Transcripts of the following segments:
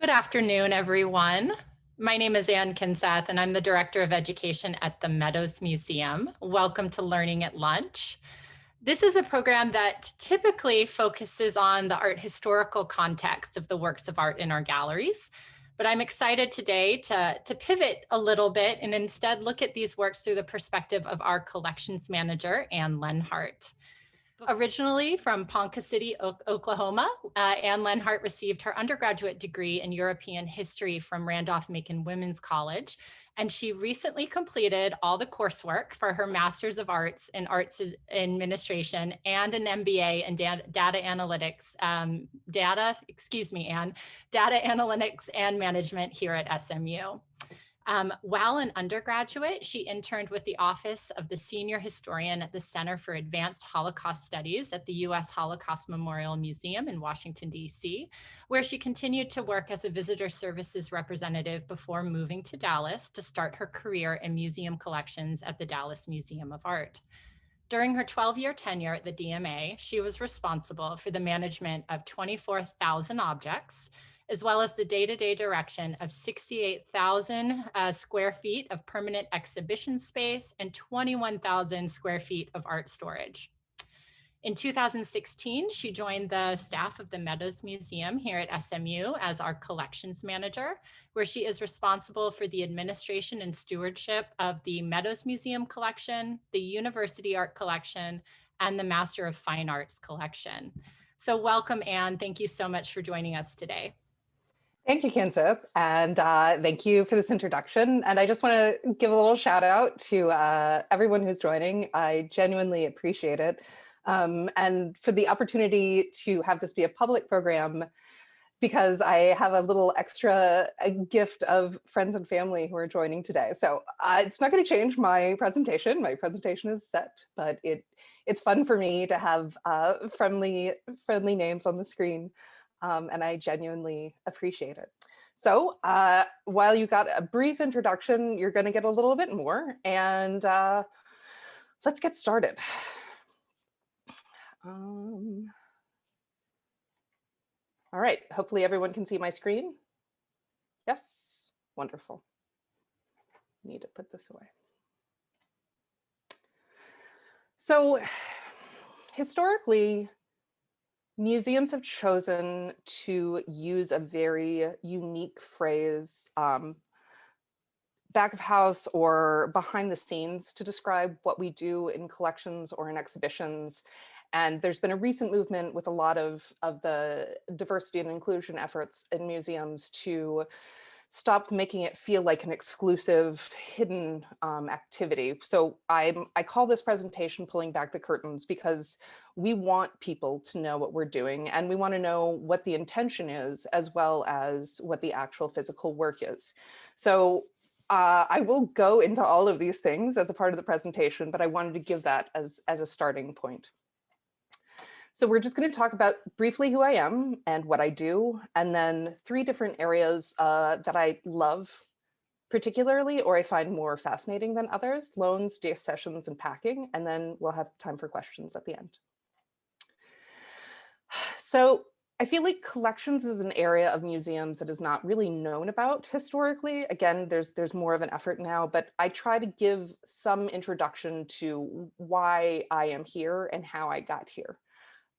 Good afternoon, everyone. My name is Ann Kinseth, and I'm the Director of Education at the Meadows Museum. Welcome to Learning at Lunch. This is a program that typically focuses on the art historical context of the works of art in our galleries, but I'm excited today to pivot a little bit and instead look at these works through the perspective of our collections manager, Annlenhart. Originally from Ponca City, Oklahoma, Annlenhart received her undergraduate degree in European history from Randolph-Macon Women's College, and she recently completed all the coursework for her Master's of Arts in Arts Administration and an MBA in data analytics, data analytics and management here at SMU. While an undergraduate, she interned with the Office of the Senior Historian at the Center for Advanced Holocaust Studies at the U.S. Holocaust Memorial Museum in Washington, D.C., where she continued to work as a visitor services representative before moving to Dallas to start her career in museum collections at the Dallas Museum of Art. During her 12-year tenure at the DMA, she was responsible for the management of 24,000 objects, as well as the day-to-day direction of 68,000 square feet of permanent exhibition space and 21,000 square feet of art storage. In 2016, she joined the staff of the Meadows Museum here at SMU as our collections manager, where she is responsible for the administration and stewardship of the Meadows Museum collection, the University Art collection, and the Master of Fine Arts collection. So welcome, Anne. Thank you so much for joining us today. Thank you, Kinseth, and thank you for this introduction. And I just want to give a little shout out to everyone who's joining. I genuinely appreciate it. And for the opportunity to have this be a public program, because I have a little extra gift of friends and family who are joining today. So it's not going to change my presentation. My presentation is set, but it's fun for me to have friendly names on the screen. And I genuinely appreciate it. So while you got a brief introduction, you're going to get a little bit more, and let's get started. All right, hopefully everyone can see my screen. Yes, wonderful. Need to put this away. So historically, museums have chosen to use a very unique phrase, back of house or behind the scenes, to describe what we do in collections or in exhibitions. And there's been a recent movement with a lot of the diversity and inclusion efforts in museums to stop making it feel like an exclusive, hidden activity. So I call this presentation Pulling Back the Curtains, because we want people to know what we're doing, and we want to know what the intention is, as well as what the actual physical work is. So I will go into all of these things as a part of the presentation, but I wanted to give that as a starting point. So we're just going to talk about briefly who I am and what I do, and then 3 different areas that I love particularly, or I find more fascinating than others: loans, day sessions, and packing. And then we'll have time for questions at the end. So I feel like collections is an area of museums that is not really known about historically. Again, there's more of an effort now, but I try to give some introduction to why I am here and how I got here.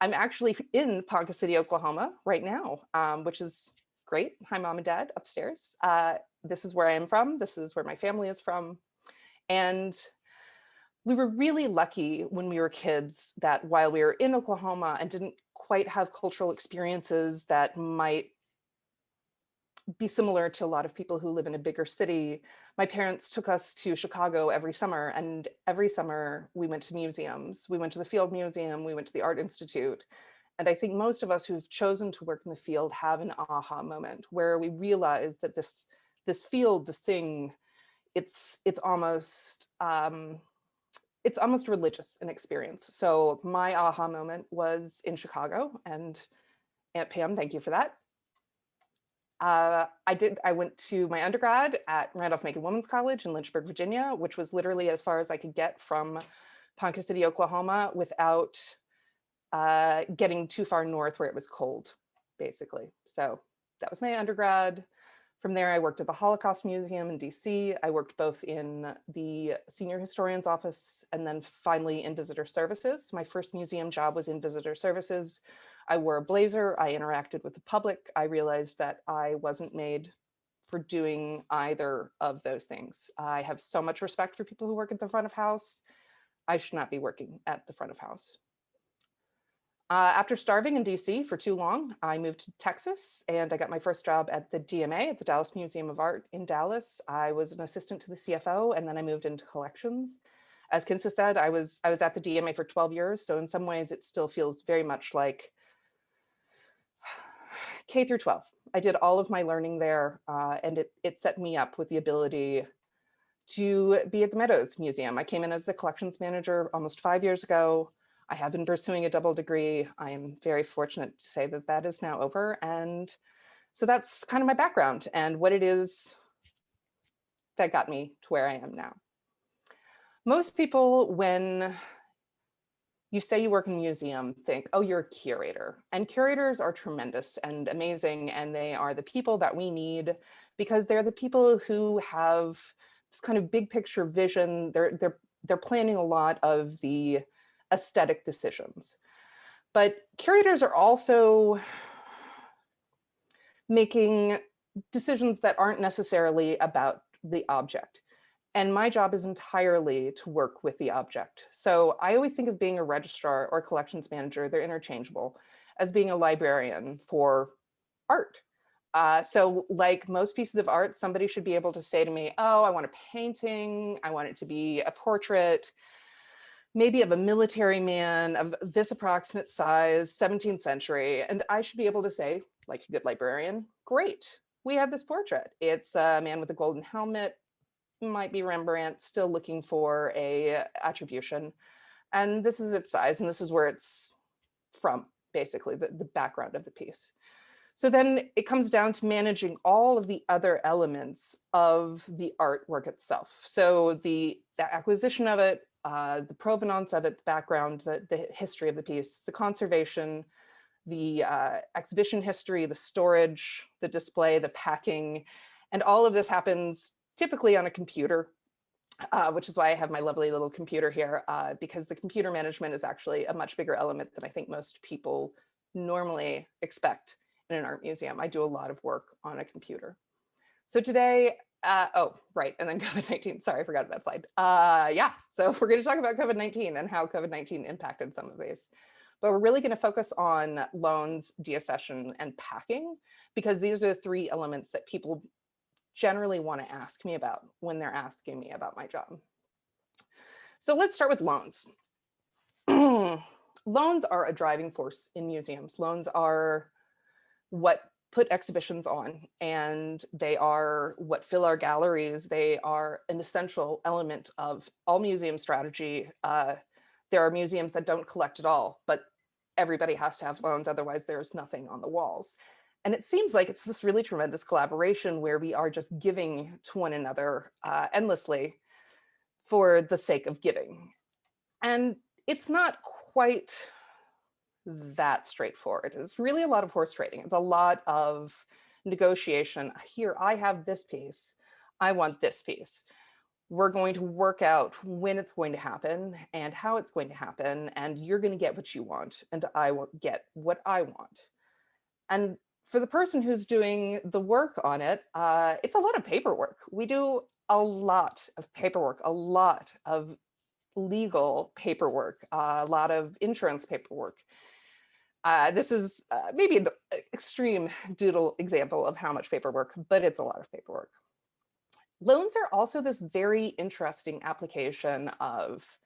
I'm actually in Ponca City, Oklahoma right now, which is great. Hi, Mom and Dad upstairs. This is where I am from. This is where my family is from. And we were really lucky when we were kids that while we were in Oklahoma and didn't quite have cultural experiences that might be similar to a lot of people who live in a bigger city, my parents took us to Chicago every summer, and every summer we went to museums. We went to the Field Museum, we went to the Art Institute. And I think most of us who've chosen to work in the field have an aha moment where we realize that this field, this thing, it's almost religious in experience. So my aha moment was in Chicago, and Aunt Pam, thank you for that. I went to my undergrad at Randolph-Macon Women's College in Lynchburg, Virginia, which was literally as far as I could get from Ponca City, Oklahoma, without getting too far north where it was cold, basically. So That was my undergrad. From there, I worked at the Holocaust Museum in DC. I worked both in the senior historian's office and then finally in visitor services. My first museum job was in visitor services. I wore a blazer, I interacted with the public. I realized that I wasn't made for doing either of those things. I have so much respect for people who work at the front of house. I should not be working at the front of house. After starving in DC for too long, I moved to Texas and I got my first job at the DMA, at the Dallas Museum of Art in Dallas. I was an assistant to the CFO and then I moved into collections. As Kinsa said, I was at the DMA for 12 years. So in some ways it still feels very much like K through 12. I did all of my learning there and it set me up with the ability to be at the Meadows Museum. I came in as the collections manager almost 5 years ago. I have been pursuing a double degree. I am very fortunate to say that that is now over. And so that's kind of my background and what it is that got me to where I am now. Most people, when you say you work in a museum, think, oh, you're a curator. And curators are tremendous and amazing. And they are the people that we need because they're the people who have this kind of big picture vision. They're planning a lot of the aesthetic decisions. But curators are also making decisions that aren't necessarily about the object. And my job is entirely to work with the object. So I always think of being a registrar or collections manager, they're interchangeable, as being a librarian for art. So like most pieces of art, somebody should be able to say to me, oh, I want a painting, I want it to be a portrait, maybe of a military man of this approximate size, 17th century. And I should be able to say, like a good librarian, great, we have this portrait. It's a man with a golden helmet, might be Rembrandt, still looking for a attribution. And this is its size, and this is where it's from, basically, the background of the piece. So then it comes down to managing all of the other elements of the artwork itself. So the acquisition of it, the provenance of it, background, the history of the piece, the conservation, the exhibition history, the storage, the display, the packing, and all of this happens typically on a computer, which is why I have my lovely little computer here, because the computer management is actually a much bigger element than I think most people normally expect in an art museum. I do a lot of work on a computer. So today, oh, right, and then COVID-19, sorry, I forgot that slide. Yeah, so we're gonna talk about COVID-19 and how COVID-19 impacted some of these. But we're really gonna focus on loans, deaccession, and packing, because these are the three elements that people generally wanna ask me about when they're asking me about my job. So let's start with loans. Loans are a driving force in museums. Loans are what put exhibitions on, and they are what fill our galleries. They are an essential element of all museum strategy. There are museums that don't collect at all, but everybody has to have loans, otherwise there's nothing on the walls. And it seems like it's this really tremendous collaboration where we are just giving to one another endlessly for the sake of giving. And it's not quite that straightforward. It's really a lot of horse trading. It's a lot of negotiation. Here, I have this piece. I want this piece. We're going to work out when it's going to happen and how it's going to happen. And you're going to get what you want. And I will get what I want. And for the person who's doing the work on it, it's a lot of paperwork. We do a lot of paperwork, a lot of legal paperwork, a lot of insurance paperwork. This is maybe an extreme doodle example of how much paperwork, but it's a lot of paperwork. Loans are also this very interesting application of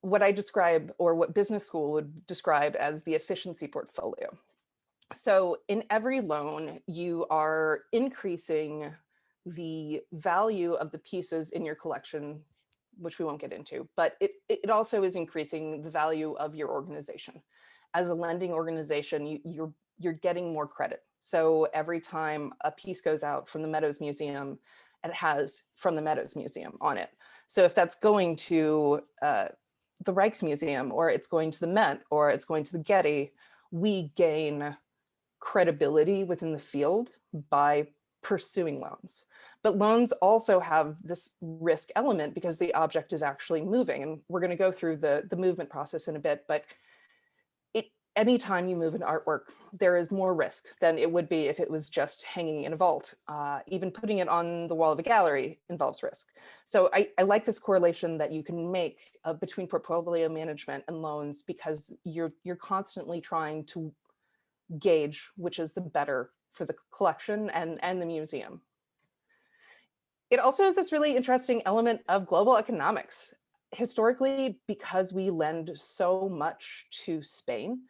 what I describe, or what business school would describe as the efficiency portfolio. So in every loan, you are increasing the value of the pieces in your collection, which we won't get into, but it also is increasing the value of your organization. As a lending organization, you're getting more credit. So every time a piece goes out from the Meadows Museum, it has "from the Meadows Museum" on it. So if that's going to the Rijksmuseum, or it's going to the Met, or it's going to the Getty, we gain credibility within the field by pursuing loans. But loans also have this risk element because the object is actually moving. And we're going to go through the movement process in a bit, but anytime you move an artwork, there is more risk than it would be if it was just hanging in a vault. Even putting it on the wall of a gallery involves risk. So I like this correlation that you can make between portfolio management and loans, because you're constantly trying to gauge which is the better for the collection and the museum. It also has this really interesting element of global economics. Historically, because we lend so much to Spain,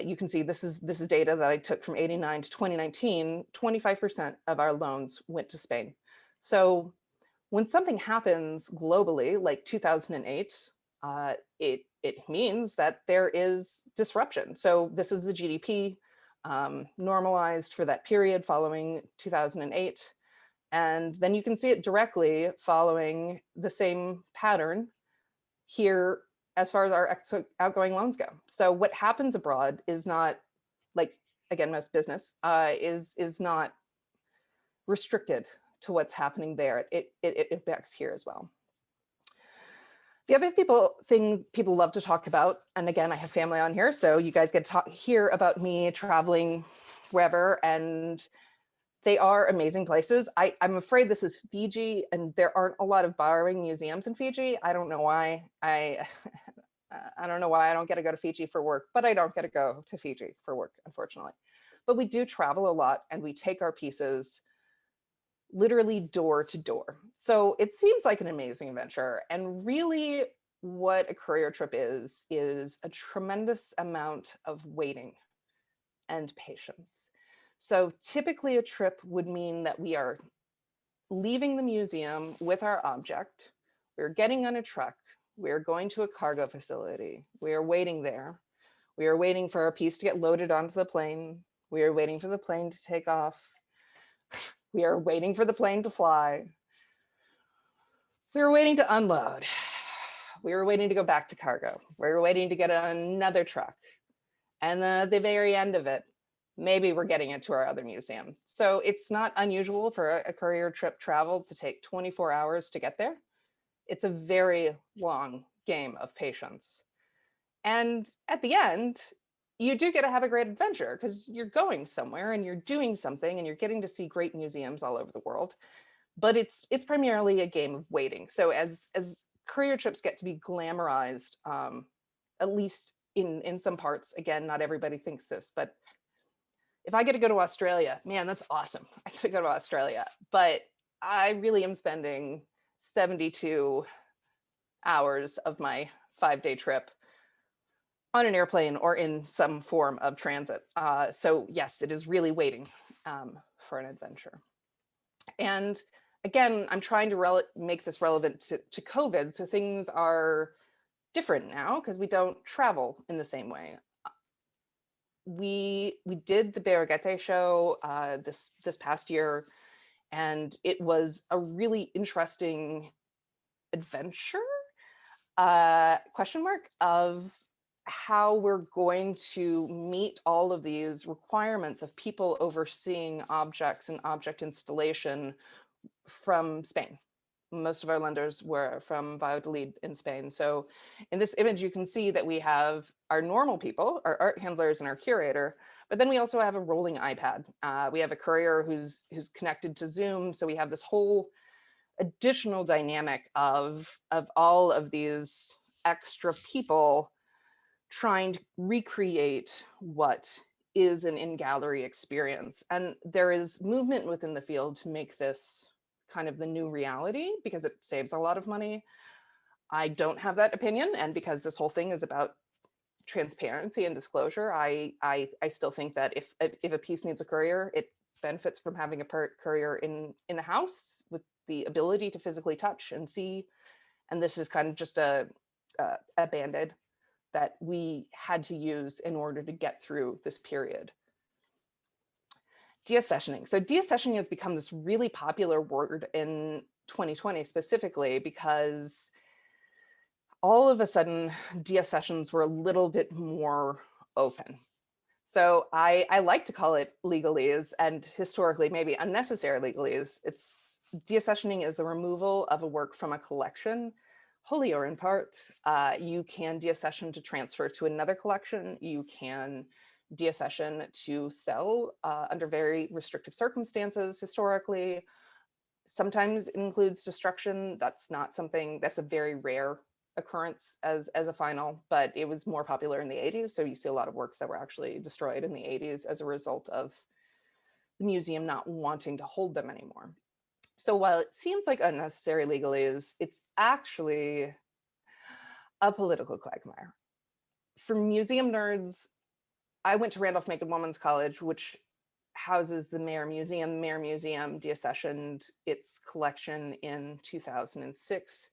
you can see this is data that I took from 89 to 2019, 25% of our loans went to Spain. So when something happens globally, like 2008, it means that there is disruption. So this is the GDP normalized for that period following 2008. And then you can see it directly following the same pattern here as far as our outgoing loans go. So what happens abroad is not, like, again, most business is not restricted to what's happening there. It impacts here as well. The other thing people love to talk about, and again, I have family on here, so you guys get to hear about me traveling wherever, and they are amazing places. I'm afraid this is Fiji, and there aren't a lot of borrowing museums in Fiji. I don't know why. I don't know why I don't get to go to Fiji for work, but I don't get to go to Fiji for work, unfortunately. But we do travel a lot, and we take our pieces literally door to door. So it seems like an amazing adventure. And really what a courier trip is a tremendous amount of waiting and patience. So typically a trip would mean that we are leaving the museum with our object, we're getting on a truck, we're going to a cargo facility, we are waiting there, we are waiting for our piece to get loaded onto the plane, we are waiting for the plane to take off, we are waiting for the plane to fly, we were waiting to unload, we were waiting to go back to cargo, we were waiting to get on another truck, and the very end of it, maybe we're getting it to our other museum. So it's not unusual for a courier trip travel to take 24 hours to get there. It's a very long game of patience. And at the end, you do get to have a great adventure because you're going somewhere and you're doing something and you're getting to see great museums all over the world. But it's primarily a game of waiting. So as courier trips get to be glamorized, at least in some parts, again, not everybody thinks this, but if I get to go to Australia, man, that's awesome. I get to go to Australia, but I really am spending 72 hours of my 5-day trip on an airplane or in some form of transit. So yes, it is really waiting for an adventure. And again, I'm trying to make this relevant to COVID. So things are different now because we don't travel in the same way. We did the Berruguete show this past year, and it was a really interesting adventure, question mark, of how we're going to meet all of these requirements of people overseeing objects and object installation from Spain. Most of our lenders were from Valladolid in Spain. So in this image, you can see that we have our normal people, our art handlers and our curator, but then we also have a rolling iPad. We have a courier who's connected to Zoom. So we have this whole additional dynamic of all of these extra people trying to recreate what is an in-gallery experience. And there is movement within the field to make this kind of the new reality because it saves a lot of money. I don't have that opinion, and because this whole thing is about transparency and disclosure, I still think that if a piece needs a courier, it benefits from having a courier in the house with the ability to physically touch and see. And this is kind of just a band-aid that we had to use in order to get through this period. Deaccessioning. So deaccessioning has become this really popular word in 2020 specifically because all of a sudden deaccessions were a little bit more open. So I like to call it legalese, and historically maybe unnecessary legalese. It's deaccessioning is the removal of a work from a collection, wholly or in part. You can deaccession to transfer to another collection. You can deaccession to sell under very restrictive circumstances historically. Sometimes it includes destruction. That's not something, that's a very rare occurrence as a final, but it was more popular in the 80s. So you see a lot of works that were actually destroyed in the 80s as a result of the museum not wanting to hold them anymore. So while it seems like unnecessary legalese, it's actually a political quagmire. For museum nerds, I went to Randolph-Macon Women's College, which houses the Mayer Museum. The Mayer Museum deaccessioned its collection in 2006.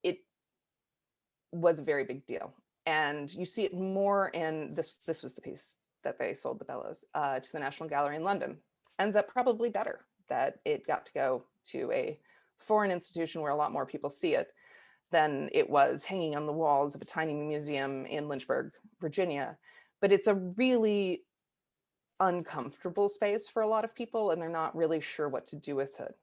It was a very big deal. And you see it more in this was the piece that they sold the bellows to the National Gallery in London. Ends up probably better that it got to go to a foreign institution where a lot more people see it than it was hanging on the walls of a tiny museum in Lynchburg, Virginia. But it's a really uncomfortable space for a lot of people, and they're not really sure what to do with it.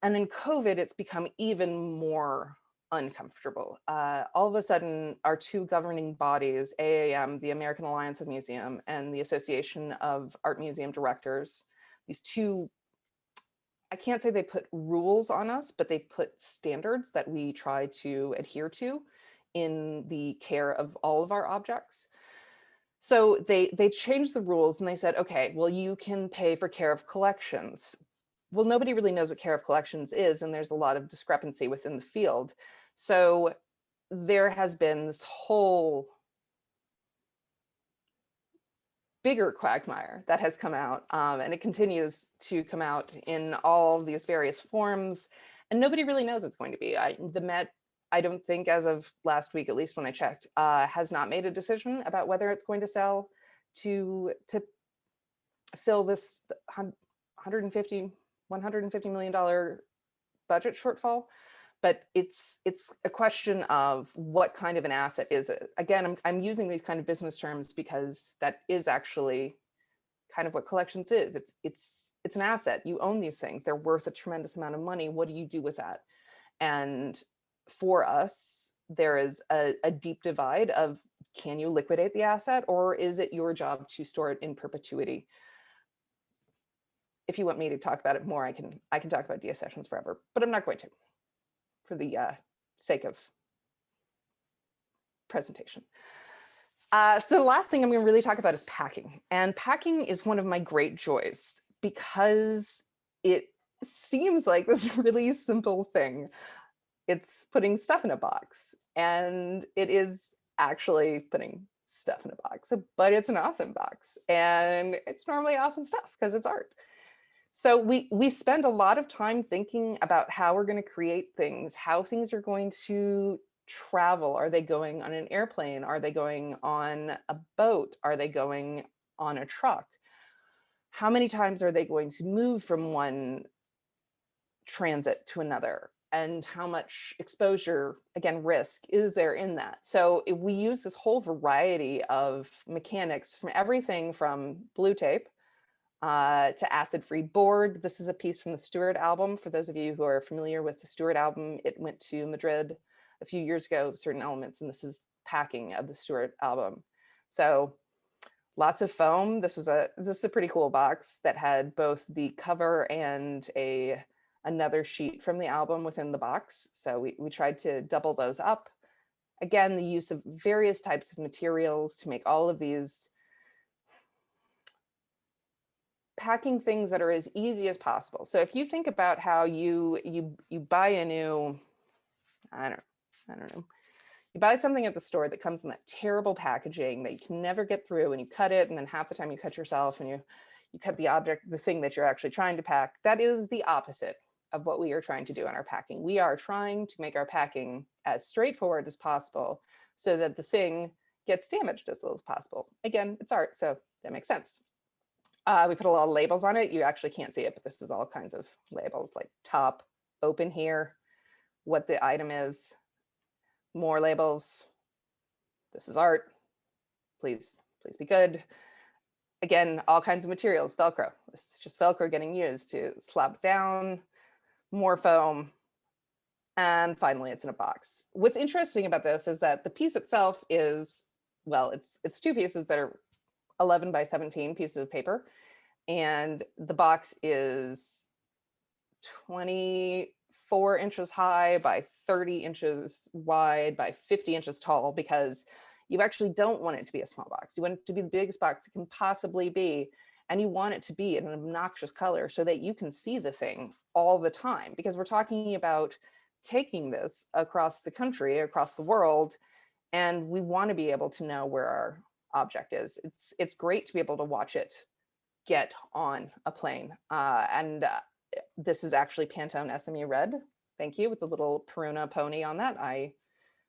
And in COVID, it's become even more uncomfortable. All of a sudden, our two governing bodies, AAM, the American Alliance of Museum, and the Association of Art Museum Directors, these two, I can't say they put rules on us, but they put standards that we try to adhere to in the care of all of our objects. So they changed the rules and they said, okay, well, you can pay for care of collections. Well, nobody really knows what care of collections is, and there's a lot of discrepancy within the field. So there has been this whole bigger quagmire that has come out, and it continues to come out in all these various forms, and nobody really knows what's going to be. The Met, I don't think as of last week, at least when I checked, has not made a decision about whether it's going to sell to fill this 150 $150 million budget shortfall. But it's a question of what kind of an asset is it. Again, I'm using these kind of business terms because that is actually kind of what collections is. It's an asset. You own these things. They're worth a tremendous amount of money. What do you do with that? And for us, there is a deep divide of, can you liquidate the asset, or is it your job to store it in perpetuity? If you want me to talk about it more, I can talk about deaccessions forever, but I'm not going to, for the sake of presentation. So the last thing I'm going to really talk about is packing. And packing is one of my great joys because it seems like this really simple thing. It's putting stuff in a box, and it is actually putting stuff in a box, but it's an awesome box, and it's normally awesome stuff because it's art. So we spend a lot of time thinking about how we're going to create things, how things are going to travel. Are they going on an airplane? Are they going on a boat? Are they going on a truck? How many times are they going to move from one transit to another? And how much exposure, again, risk is there in that? So we use this whole variety of mechanics, from everything from blue tape to acid-free board. This is a piece from the Stewart album. For those of you who are familiar with the Stewart album, it went to Madrid a few years ago, certain elements, and this is packing of the Stewart album. So lots of foam. This is a pretty cool box that had both the cover and another sheet from the album within the box. So we tried to double those up. Again, the use of various types of materials to make all of these packing things that are as easy as possible. So if you think about how you buy a new, I don't know, you buy something at the store that comes in that terrible packaging that you can never get through, and you cut it, and then half the time you cut yourself, and you cut the thing that you're actually trying to pack. That is the opposite of what we are trying to do in our packing. We are trying to make our packing as straightforward as possible so that the thing gets damaged as little as possible. Again, it's art, so that makes sense. We put a lot of labels on it. You actually can't see it, but this is all kinds of labels, like top, open here, what the item is, more labels. This is art. Please please be good. Again, all kinds of materials, Velcro. This is just Velcro getting used to slap down, more foam, and finally it's in a box. What's interesting about this is that the piece itself is, well, it's two pieces that are 11 by 17 pieces of paper, and the box is 24 inches high by 30 inches wide by 50 inches tall, because you actually don't want it to be a small box. You want it to be the biggest box it can possibly be. And you want it to be in an obnoxious color so that you can see the thing all the time, because we're talking about taking this across the country, across the world, and we want to be able to know where our object is. It's great to be able to watch it get on a plane. This is actually Pantone SMU Red. Thank you, with the little Peruna pony on that. I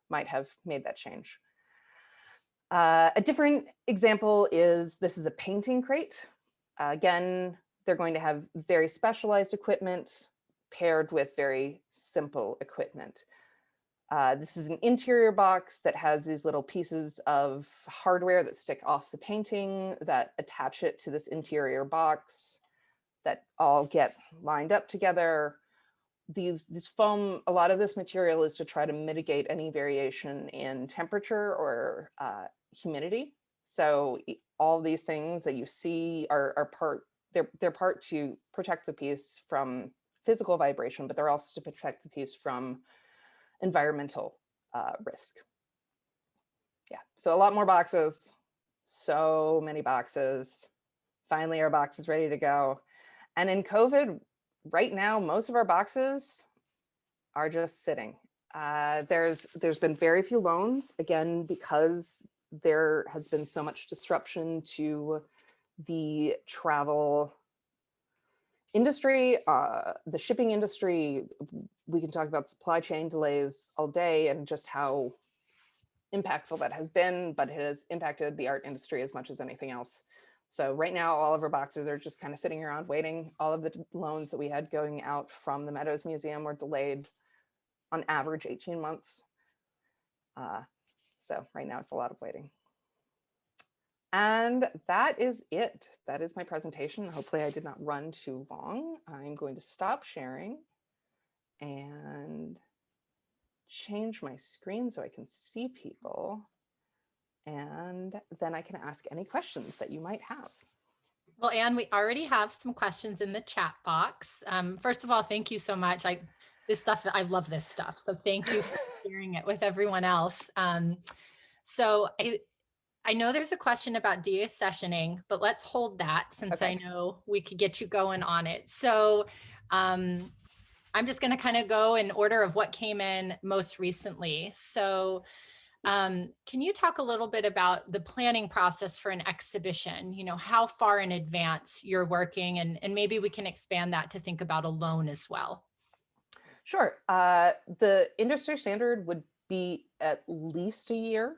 might have made that change. A different example is, this is a painting crate. Again, they're going to have very specialized equipment paired with very simple equipment. This is an interior box that has these little pieces of hardware that stick off the painting that attach it to this interior box that all get lined up together. These foam, a lot of this material is to try to mitigate any variation in temperature or humidity. So all these things that you see are part, they're part to protect the piece from physical vibration, but they're also to protect the piece from environmental risk. Yeah, so a lot more boxes, so many boxes. Finally, our box is ready to go. And in COVID, right now, most of our boxes are just sitting. There's been very few loans, again, because there has been so much disruption to the travel industry, the shipping industry. We can talk about supply chain delays all day and just how impactful that has been, but it has impacted the art industry as much as anything else. So right now, all of our boxes are just kind of sitting around waiting. All of the loans that we had going out from the Meadows Museum were delayed on average 18 months. So right now it's a lot of waiting. And that is it. That is my presentation. Hopefully I did not run too long. I'm going to stop sharing and change my screen so I can see people. And then I can ask any questions that you might have. Well, Anne, we already have some questions in the chat box. First of all, thank you so much. I love this stuff. So thank you for sharing it with everyone else. So I know there's a question about deaccessioning, but let's hold that since Okay. I know we could get you going on it. So I'm just going to kind of go in order of what came in most recently. So can you talk a little bit about the planning process for an exhibition? You know, how far in advance you're working, and maybe we can expand that to think about a loan as well. Sure. The industry standard would be at least a year.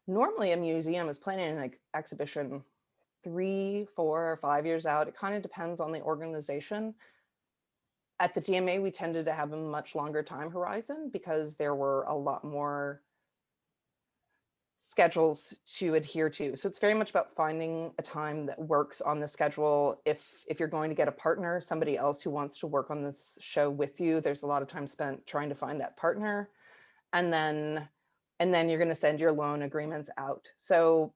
Normally a museum is planning an exhibition 3, 4, or 5 years out. It kind of depends on the organization. At the DMA, we tended to have a much longer time horizon because there were a lot more schedules to adhere to. So it's very much about finding a time that works on the schedule. If you're going to get a partner, somebody else who wants to work on this show with you, there's a lot of time spent trying to find that partner. And then you're going to send your loan agreements out. So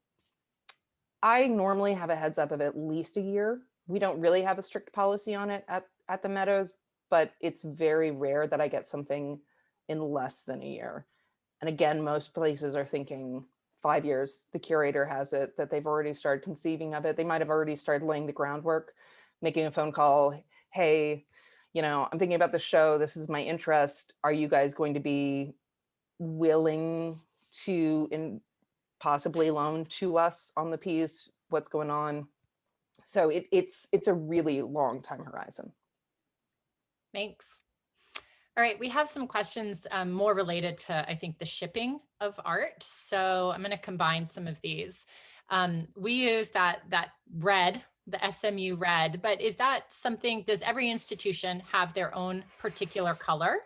I normally have a heads up of at least a year. We don't really have a strict policy on it at the Meadows, but it's very rare that I get something in less than a year. And again, most places are thinking 5 years. The curator has it, that they've already started conceiving of it. They might have already started laying the groundwork, making a phone call. Hey, you know, I'm thinking about the show. This is my interest. Are you guys going to be willing to possibly loan to us on the piece? What's going on? So it's a really long time horizon. Thanks. All right, we have some questions more related to, I think, the shipping of art. So I'm going to combine some of these. We use that red, the SMU red, but is that something, does every institution have their own particular color?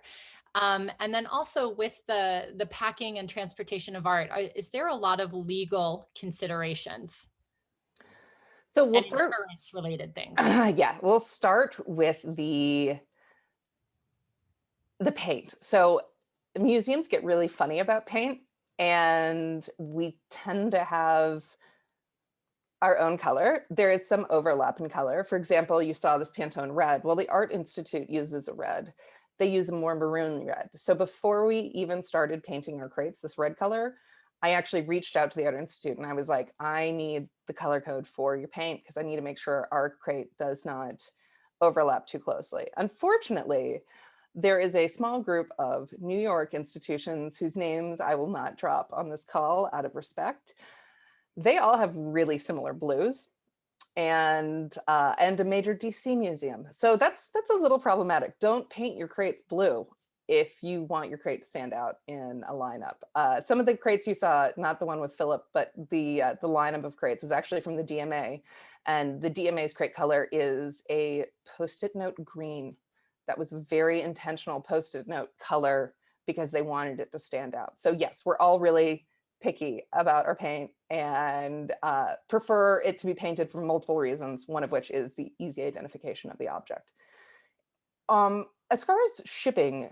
And then also with the packing and transportation of art, is there a lot of legal considerations So we'll and start, insurance related things? yeah, we'll start with the paint. So museums get really funny about paint, and we tend to have our own color. There is some overlap in color. For example, you saw this Pantone red. Well, the Art Institute uses a red. They use a more maroon red. So before we even started painting our crates, this red color, I actually reached out to the Art Institute and I was like, I need the color code for your paint because I need to make sure our crate does not overlap too closely. Unfortunately, there is a small group of New York institutions whose names I will not drop on this call out of respect. They all have really similar blues and a major DC museum. So that's a little problematic. Don't paint your crates blue if you want your crate to stand out in a lineup. Some of the crates you saw, not the one with Philip, but the lineup of crates was actually from the DMA, and the DMA's crate color is a post-it note green. That was a very intentional post-it note color because they wanted it to stand out. So yes, we're all really picky about our paint and prefer it to be painted for multiple reasons, one of which is the easy identification of the object. As far as shipping,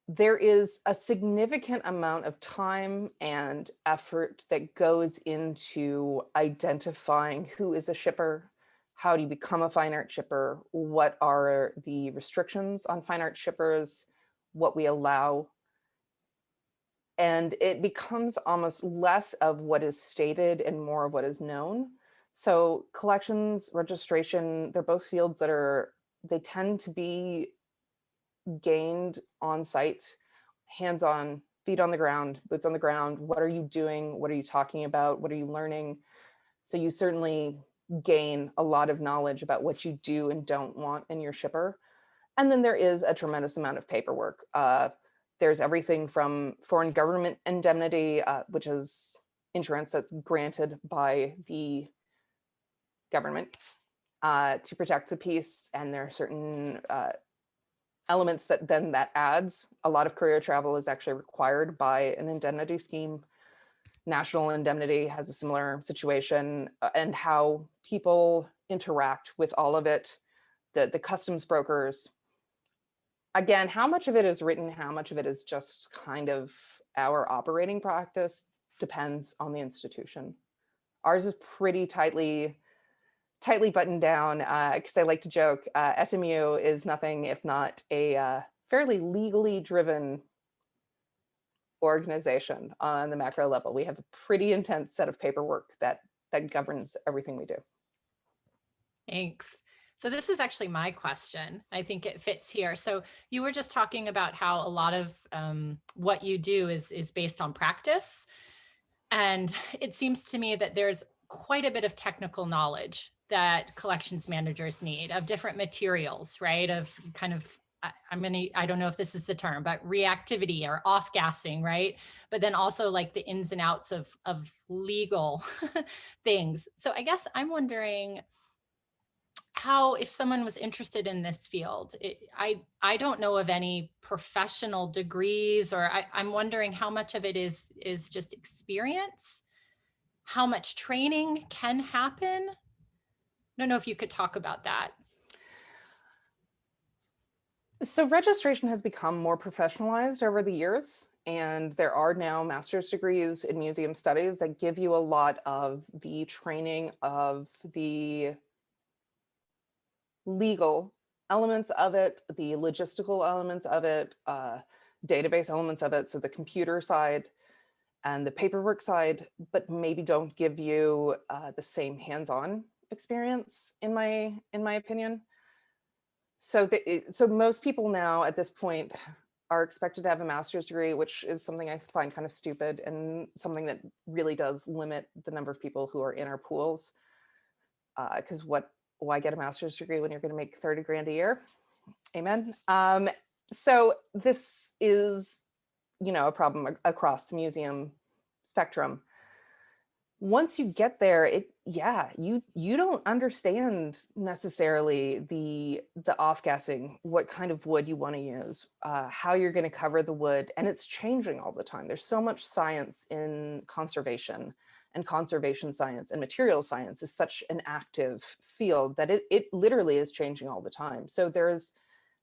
there is a significant amount of time and effort that goes into identifying who is a shipper, how do you become a fine art shipper, what are the restrictions on fine art shippers, what we allow. And it becomes almost less of what is stated and more of what is known. So collections, registration, they're both fields that they tend to be gained on site, hands-on, feet on the ground, boots on the ground. What are you doing? What are you talking about? What are you learning? So you certainly gain a lot of knowledge about what you do and don't want in your shipper. And then there is a tremendous amount of paperwork. There's everything from foreign government indemnity, which is insurance that's granted by the government to protect the piece. And there are certain elements that then that adds. A lot of courier travel is actually required by an indemnity scheme. National indemnity has a similar situation, and how people interact with all of it, the customs brokers. Again, how much of it is written, how much of it is just kind of our operating practice depends on the institution. Ours is pretty tightly buttoned down, because I like to joke, SMU is nothing if not a fairly legally driven organization on the macro level. We have a pretty intense set of paperwork that governs everything we do. Thanks. So this is actually my question. I think it fits here. So you were just talking about how a lot of what you do is based on practice. And it seems to me that there's quite a bit of technical knowledge that collections managers need of different materials, right? Of kind of, I don't know if this is the term, but reactivity or off gassing, right? But then also like the ins and outs of legal things. So I guess I'm wondering how, if someone was interested in this field, I don't know of any professional degrees, or I'm wondering how much of it is just experience, how much training can happen. I don't know if you could talk about that. So registration has become more professionalized over the years, and there are now master's degrees in museum studies that give you a lot of the training of the legal elements of it, the logistical elements of it, database elements of it, so the computer side and the paperwork side, but maybe don't give you the same hands-on experience, in my opinion. So most people now at this point are expected to have a master's degree, which is something I find kind of stupid and something that really does limit the number of people who are in our pools. Because why get a master's degree when you're going to make 30 grand a year? Amen. So this is, a problem across the museum spectrum. once you get there, you don't understand necessarily the off-gassing, what kind of wood you want to use, how you're going to cover the wood, and it's changing all the time. There's so much science in conservation, and conservation science and material science is such an active field that it literally is changing all the time. So there's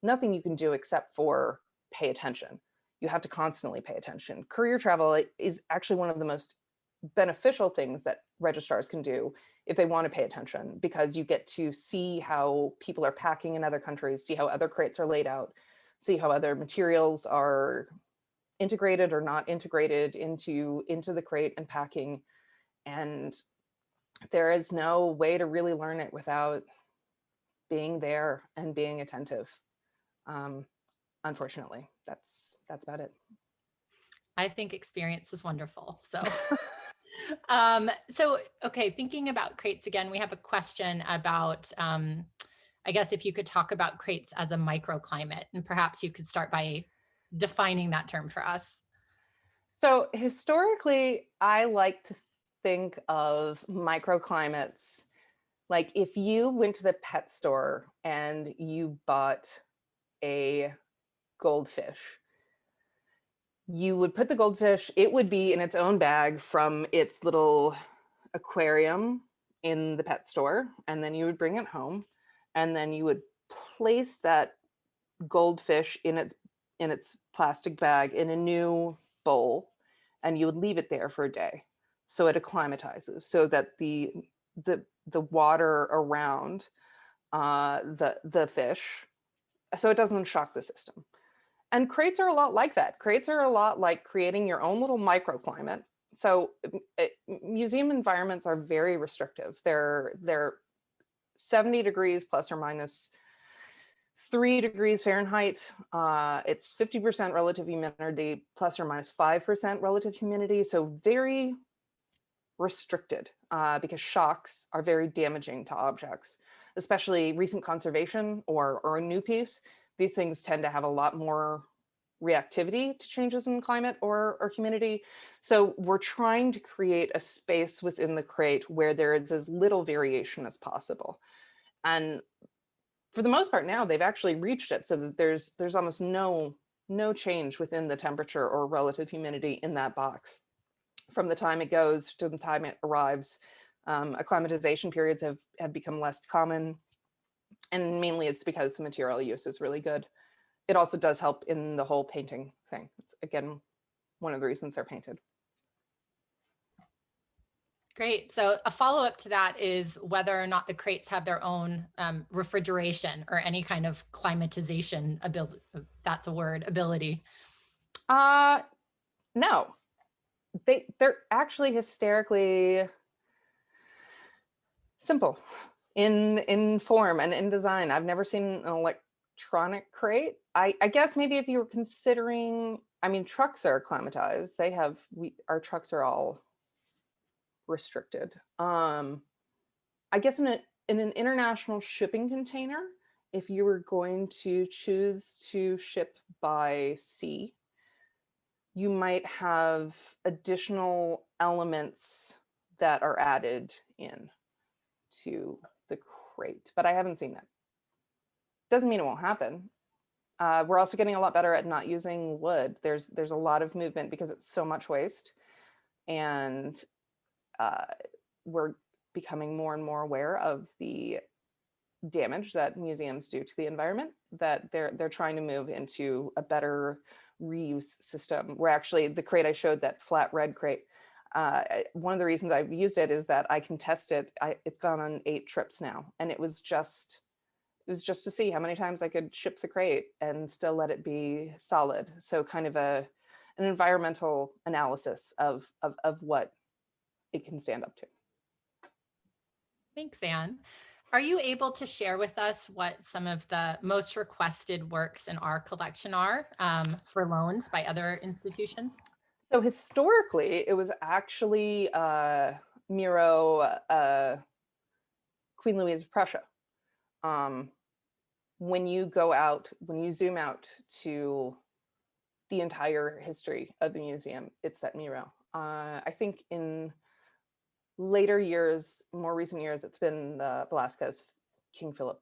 nothing you can do except for pay attention. You have to constantly pay attention. Courier travel is actually one of the most beneficial things that registrars can do if they want to pay attention, because you get to see how people are packing in other countries, see how other crates are laid out, see how other materials are integrated or not integrated into the crate and packing. And there is no way to really learn it without being there and being attentive. Unfortunately, that's about it. I think experience is wonderful. So, okay, thinking about crates again, we have a question about, I guess if you could talk about crates as a microclimate, and perhaps you could start by defining that term for us. So historically, I like to think of microclimates like if you went to the pet store and you bought a goldfish, you would put the goldfish, it would be in its own bag from its little aquarium in the pet store, and then you would bring it home, and then you would place that goldfish in its plastic bag in a new bowl, and you would leave it there for a day so it acclimatizes, so that the water around the fish, so it doesn't shock the system. And crates are a lot like that. Crates are a lot like creating your own little microclimate. So museum environments are very restrictive. They're 70 degrees plus or minus 3 degrees Fahrenheit. It's 50% relative humidity plus or minus 5% relative humidity. So very restricted because shocks are very damaging to objects, especially recent conservation or a new piece. These things tend to have a lot more reactivity to changes in climate or humidity. So we're trying to create a space within the crate where there is as little variation as possible. And for the most part now, they've actually reached it so that there's almost no change within the temperature or relative humidity in that box from the time it goes to the time it arrives. Acclimatization periods have become less common, and mainly it's because the material use is really good. It also does help in the whole painting thing. It's, again, one of the reasons they're painted. Great. So a follow-up to that is whether or not the crates have their own refrigeration or any kind of climatization ability. That's a word, ability. No, they're actually hysterically simple in form and in design. I've never seen an electronic crate. I guess maybe if you were considering, I mean, trucks are acclimatized. Our trucks are all restricted. I guess in an international shipping container, if you were going to choose to ship by sea, you might have additional elements that are added in to the crate, but I haven't seen that. Doesn't mean it won't happen. We're also getting a lot better at not using wood. There's a lot of movement because it's so much waste, and we're becoming more and more aware of the damage that museums do to the environment, that they're trying to move into a better reuse system. Where actually the crate I showed, that flat red crate, one of the reasons I've used it is that I can test it. It's gone on 8 trips now, and it was just to see how many times I could ship the crate and still let it be solid. So kind of an environmental analysis of what it can stand up to. Thanks, Anne. Are you able to share with us what some of the most requested works in our collection are for loans by other institutions? So historically, it was actually Miro, Queen Louise of Prussia. When you zoom out to the entire history of the museum, it's that Miro. I think in later years, more recent years, it's been Velasquez, King Philip.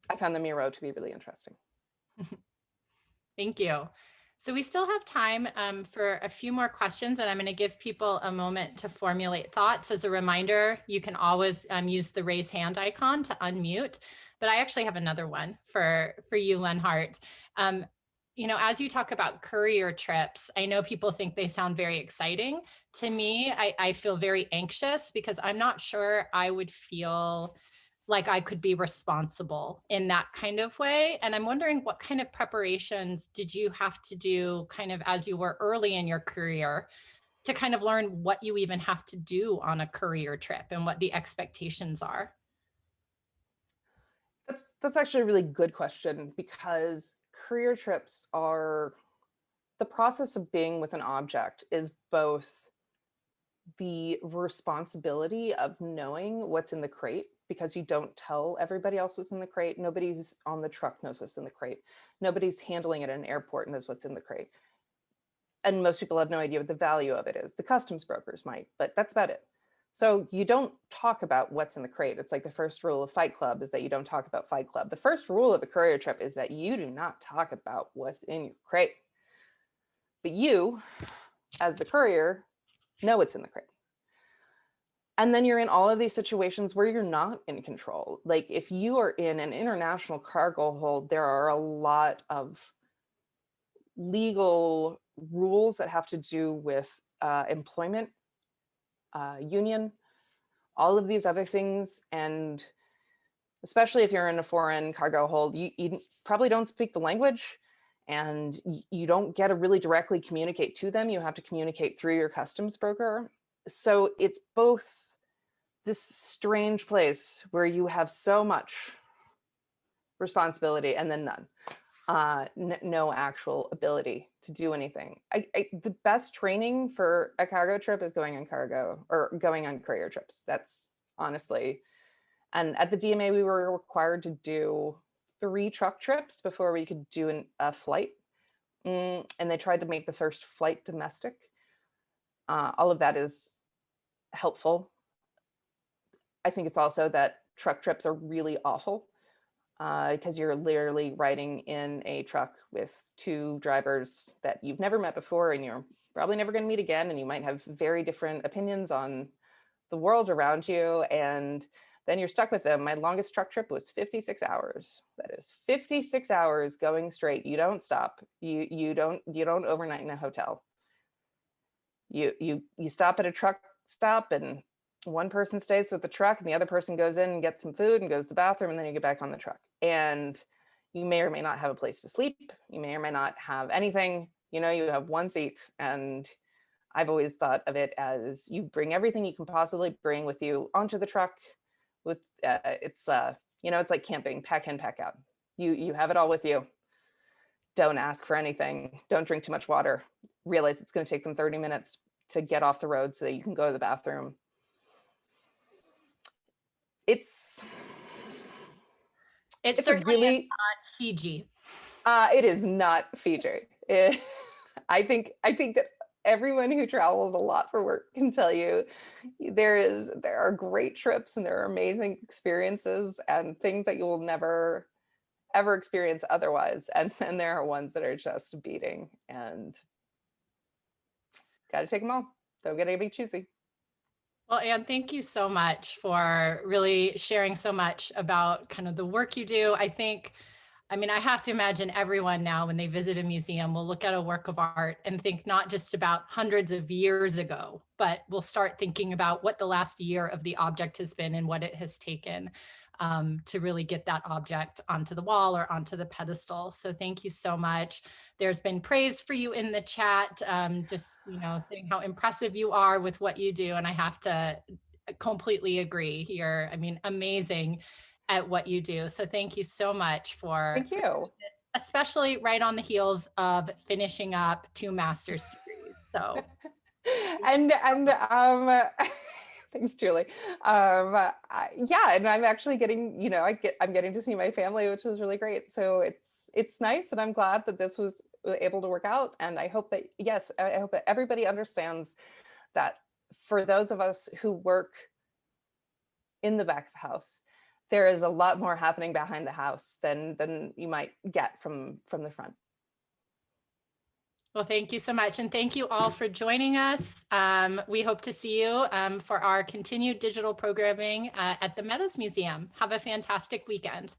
I found the Miro to be really interesting. Thank you. So we still have time for a few more questions, and I'm going to give people a moment to formulate thoughts. As a reminder, you can always use the raise hand icon to unmute. But I actually have another one for you, Lenhart. You know, as you talk about courier trips, I know people think they sound very exciting. To me, I feel very anxious because I'm not sure I would feel like I could be responsible in that kind of way. And I'm wondering what kind of preparations did you have to do kind of as you were early in your career to kind of learn what you even have to do on a career trip and what the expectations are? That's actually a really good question, because career trips are, the process of being with an object is both the responsibility of knowing what's in the crate, because you don't tell everybody else what's in the crate. Nobody who's on the truck knows what's in the crate. Nobody's handling it at an airport knows what's in the crate. And most people have no idea what the value of it is. The customs brokers might, but that's about it. So you don't talk about what's in the crate. It's like the first rule of Fight Club is that you don't talk about Fight Club. The first rule of a courier trip is that you do not talk about what's in your crate. But you, as the courier, know what's in the crate. And then you're in all of these situations where you're not in control. Like if you are in an international cargo hold, there are a lot of legal rules that have to do with employment, union, all of these other things. And especially if you're in a foreign cargo hold, you probably don't speak the language, and you don't get to really directly communicate to them. You have to communicate through your customs broker. So it's both this strange place where you have so much responsibility and then none. No actual ability to do anything. The best training for a cargo trip is going on cargo or going on courier trips. That's honestly, and at the DMA, we were required to do 3 truck trips before we could do a flight. And they tried to make the first flight domestic. All of that is helpful. I think it's also that truck trips are really awful, because you're literally riding in a truck with 2 drivers that you've never met before, and you're probably never going to meet again, and you might have very different opinions on the world around you, and then you're stuck with them. My longest truck trip was 56 hours. That is 56 hours going straight. You don't stop. You don't overnight in a hotel. You stop at a truck stop, and one person stays with the truck and the other person goes in and gets some food and goes to the bathroom, and then you get back on the truck. And you may or may not have a place to sleep. You may or may not have anything. You have 1 seat. And I've always thought of it as you bring everything you can possibly bring with you onto the truck. With it's like camping, pack in, pack out. You have it all with you. Don't ask for anything. Don't drink too much water. Realize it's going to take them 30 minutes to get off the road so that you can go to the bathroom. It's certainly really not Fiji. It is not Fiji. I think that everyone who travels a lot for work can tell you there are great trips and there are amazing experiences and things that you will never ever experience otherwise. And then there are ones that are just beating, and got to take them all. Don't get to be choosy. Well, Anne, thank you so much for really sharing so much about kind of the work you do. I have to imagine everyone now, when they visit a museum, will look at a work of art and think not just about hundreds of years ago, but will start thinking about what the last year of the object has been and what it has taken to really get that object onto the wall or onto the pedestal. So thank you so much. There's been praise for you in the chat, just saying how impressive you are with what you do. And I have to completely agree. You're, amazing at what you do. So thank you so much for Thank you. Especially right on the heels of finishing up 2 master's degrees. So and thanks, Julie. Yeah, and I'm actually getting, I'm getting to see my family, which was really great. So it's nice, and I'm glad that this was able to work out. And I hope that, yes, I hope that everybody understands that for those of us who work in the back of the house, there is a lot more happening behind the house than you might get from the front. Well, thank you so much. And thank you all for joining us. We hope to see you for our continued digital programming at the Meadows Museum. Have a fantastic weekend.